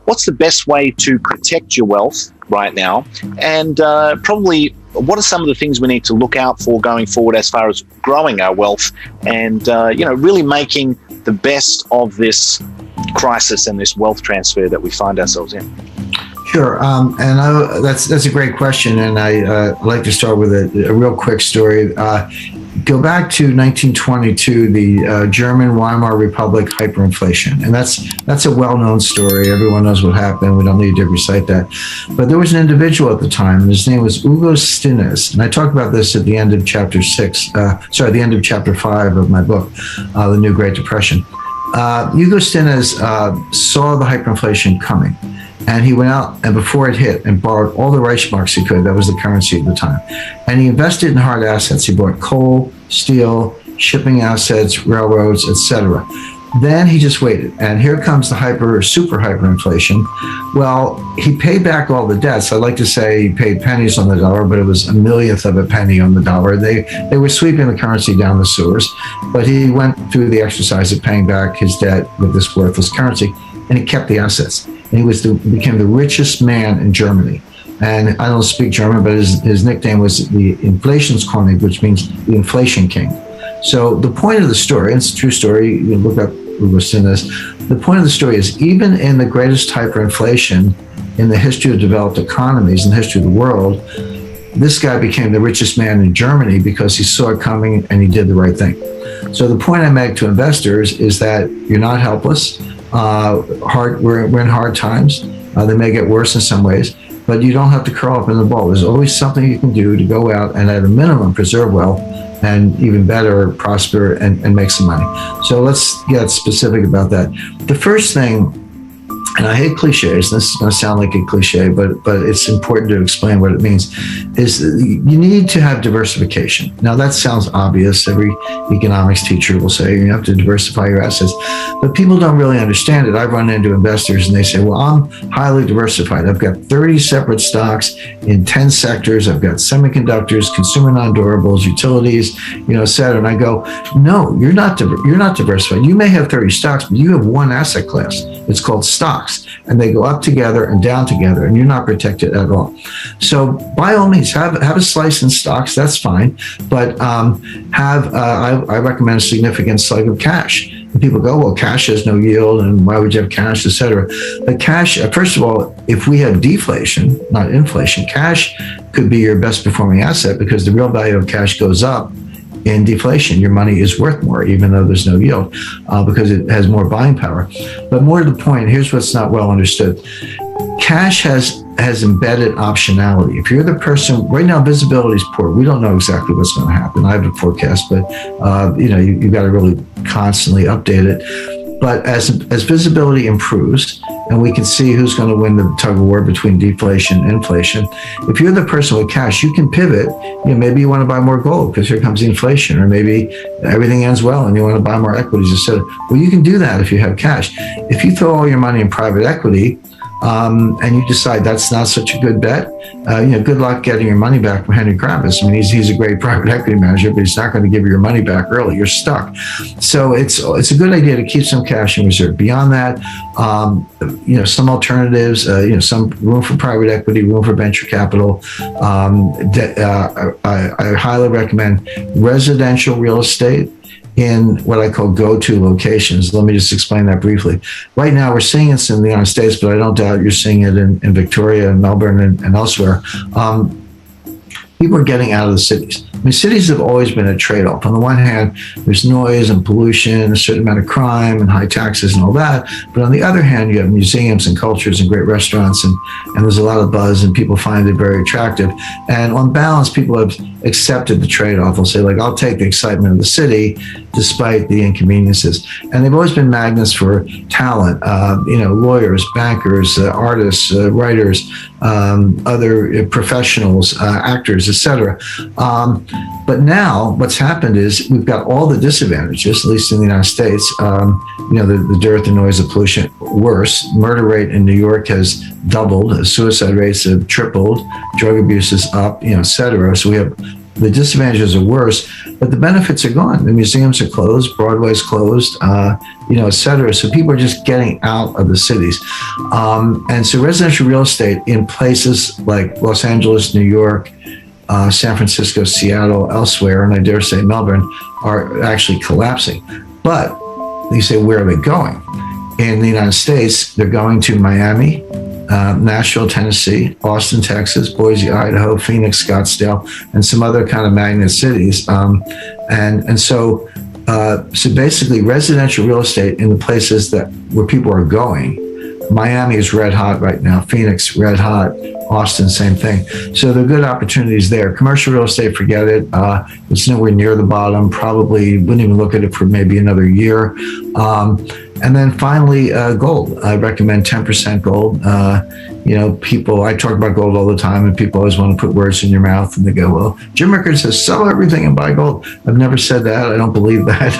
what's the best way to protect your wealth right now, and probably what are some of the things we need to look out for going forward as far as growing our wealth and really making the best of this crisis and this wealth transfer that we find ourselves in? Sure, that's a great question, and I like to start with a real quick story. Go back to 1922, the German Weimar Republic hyperinflation, and that's a well-known story. Everyone knows what happened. We don't need to recite that. But there was an individual at the time, and his name was Hugo Stinnes, and I talk about this at the end of chapter 5 of my book, The New Great Depression. Hugo Stinnes saw the hyperinflation coming. And he went out, and before it hit, and borrowed all the Reichsmarks he could. That was the currency at the time. And he invested in hard assets. He bought coal, steel, shipping assets, railroads, etc. Then he just waited. And here comes the super hyperinflation. Well, he paid back all the debts. I like to say he paid pennies on the dollar, but it was a millionth of a penny on the dollar. They were sweeping the currency down the sewers. But he went through the exercise of paying back his debt with this worthless currency, and he kept the assets. And he became the richest man in Germany. And I don't speak German, but his nickname was the Inflationskönig, which means the inflation king. So the point of the story, and it's a true story, you can look up Hugo Stinnes. The point of the story is, even in the greatest hyperinflation in the history of developed economies, in the history of the world, this guy became the richest man in Germany because he saw it coming and he did the right thing. So the point I make to investors is that you're not helpless. We're in hard times. They may get worse in some ways, but you don't have to curl up in the ball. There's always something you can do to go out and, at a minimum, preserve wealth, and even better, prosper and make some money. So let's get specific about that. The first thing, and I hate cliches, this is going to sound like a cliche, but it's important to explain what it means, is you need to have diversification. Now, that sounds obvious. Every economics teacher will say you have to diversify your assets, but people don't really understand it. I've run into investors and they say, well, I'm highly diversified. I've got 30 separate stocks in 10 sectors. I've got semiconductors, consumer non-durables, utilities, et cetera. And I go, no, you're not diversified. You may have 30 stocks, but you have one asset class. It's called stocks, and they go up together and down together, and you're not protected at all. So by all means, have a slice in stocks. That's fine, but I recommend a significant slug of cash. And people go, well, cash has no yield, and why would you have cash, et cetera? But cash, first of all, if we have deflation, not inflation, cash could be your best performing asset, because the real value of cash goes up in deflation. Your money is worth more, even though there's no yield, because it has more buying power. But more to the point, here's what's not well understood. Cash has embedded optionality. If you're the person, right now visibility is poor. We don't know exactly what's going to happen. I have a forecast, but you've got to really constantly update it. But as visibility improves, and we can see who's going to win the tug of war between deflation and inflation, if you're the person with cash, you can pivot. Maybe you want to buy more gold because here comes the inflation, or maybe everything ends well and you want to buy more equities instead. Well, you can do that if you have cash. If you throw all your money in private equity, and you decide that's not such a good bet, good luck getting your money back from Henry Kravis. I mean, he's a great private equity manager, but he's not going to give you your money back early. You're stuck. So it's a good idea to keep some cash in reserve. Beyond that, some alternatives, some room for private equity, room for venture capital. I highly recommend residential real estate in what I call go-to locations. Let me just explain that briefly. Right now, we're seeing this in the United States, but I don't doubt you're seeing it in Victoria and Melbourne and elsewhere. People are getting out of the cities. I mean, cities have always been a trade-off. On the one hand, there's noise and pollution, a certain amount of crime and high taxes and all that. But on the other hand, you have museums and cultures and great restaurants, and there's a lot of buzz, and people find it very attractive. And on balance, people have accepted the trade-off. They'll say, I'll take the excitement of the city despite the inconveniences. And they've always been magnets for talent, lawyers, bankers, artists, writers, other professionals, actors, etc. But now what's happened is we've got all the disadvantages, at least in the United States, the dirt, the noise, the pollution. Worse, murder rate in New York has doubled, suicide rates have tripled, drug abuse is up, etc. So we have The disadvantages are worse, but the benefits are gone. The museums are closed, Broadway's closed, et cetera. So people are just getting out of the cities. And so residential real estate in places like Los Angeles, New York, San Francisco, Seattle, elsewhere, and I dare say Melbourne, are actually collapsing. But you say, where are they going? In the United States, they're going to Miami, Nashville, Tennessee, Austin, Texas, Boise, Idaho, Phoenix, Scottsdale, and some other kind of magnet cities. So basically, residential real estate in the places where people are going. Miami is red hot right now. Phoenix, red hot. Austin, same thing. So there are good opportunities there. Commercial real estate, forget it. It's nowhere near the bottom. Probably wouldn't even look at it for maybe another year. And then finally, gold. I recommend 10% gold. I talk about gold all the time, and people always want to put words in your mouth, and they go, well, Jim Rickards says, sell everything and buy gold. I've never said that. I don't believe that.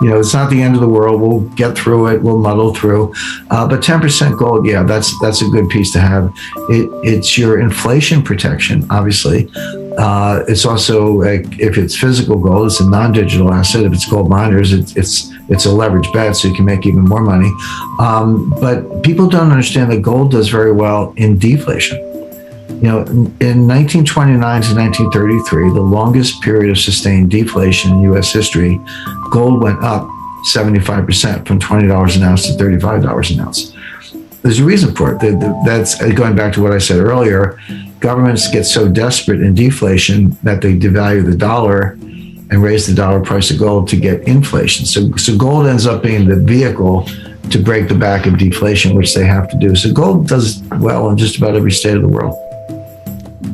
It's not the end of the world. We'll get through it. We'll muddle through. But 10% gold, yeah, that's a good piece to have. It's your inflation protection, obviously. It's also, if it's physical gold, it's a non-digital asset. If it's gold miners, it's a leverage bet, so you can make even more money. But people don't understand that gold does very well in deflation. In 1929 to 1933, the longest period of sustained deflation in U.S. history, gold went up 75%, from $20 an ounce to $35 an ounce. There's a reason for it. That's going back to what I said earlier. Governments get so desperate in deflation that they devalue the dollar and raise the dollar price of gold to get inflation. So gold ends up being the vehicle to break the back of deflation, which they have to do. So gold does well in just about every state of the world.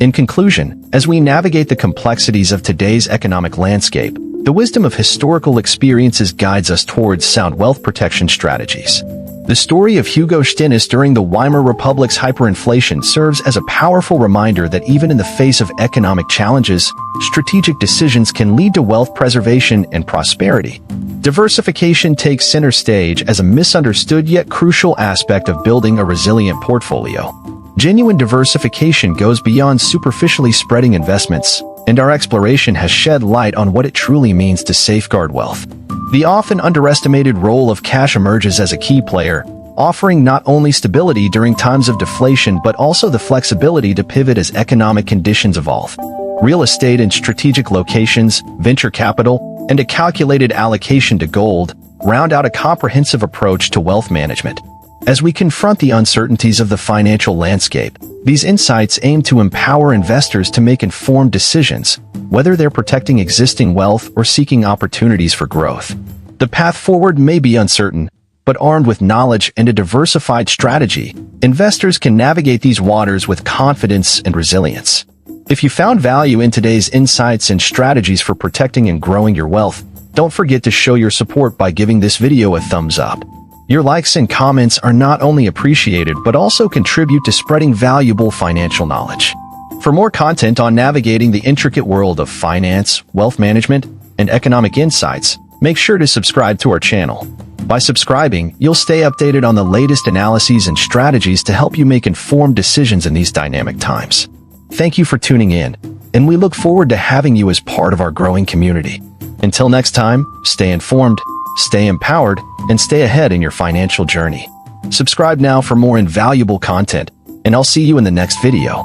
In conclusion, as we navigate the complexities of today's economic landscape, the wisdom of historical experiences guides us towards sound wealth protection strategies. The story of Hugo Stinnes during the Weimar Republic's hyperinflation serves as a powerful reminder that even in the face of economic challenges, strategic decisions can lead to wealth preservation and prosperity. Diversification takes center stage as a misunderstood yet crucial aspect of building a resilient portfolio. Genuine diversification goes beyond superficially spreading investments, and our exploration has shed light on what it truly means to safeguard wealth. The often underestimated role of cash emerges as a key player, offering not only stability during times of deflation but also the flexibility to pivot as economic conditions evolve. Real estate in strategic locations, venture capital, and a calculated allocation to gold round out a comprehensive approach to wealth management. As we confront the uncertainties of the financial landscape, these insights aim to empower investors to make informed decisions, whether they're protecting existing wealth or seeking opportunities for growth. The path forward may be uncertain, but armed with knowledge and a diversified strategy, investors can navigate these waters with confidence and resilience. If you found value in today's insights and strategies for protecting and growing your wealth, don't forget to show your support by giving this video a thumbs up. Your likes and comments are not only appreciated but also contribute to spreading valuable financial knowledge. For more content on navigating the intricate world of finance, wealth management, and economic insights, make sure to subscribe to our channel. By subscribing, you'll stay updated on the latest analyses and strategies to help you make informed decisions in these dynamic times. Thank you for tuning in, and we look forward to having you as part of our growing community. Until next time, stay informed, stay empowered, and stay ahead in your financial journey. Subscribe now for more invaluable content, and I'll see you in the next video.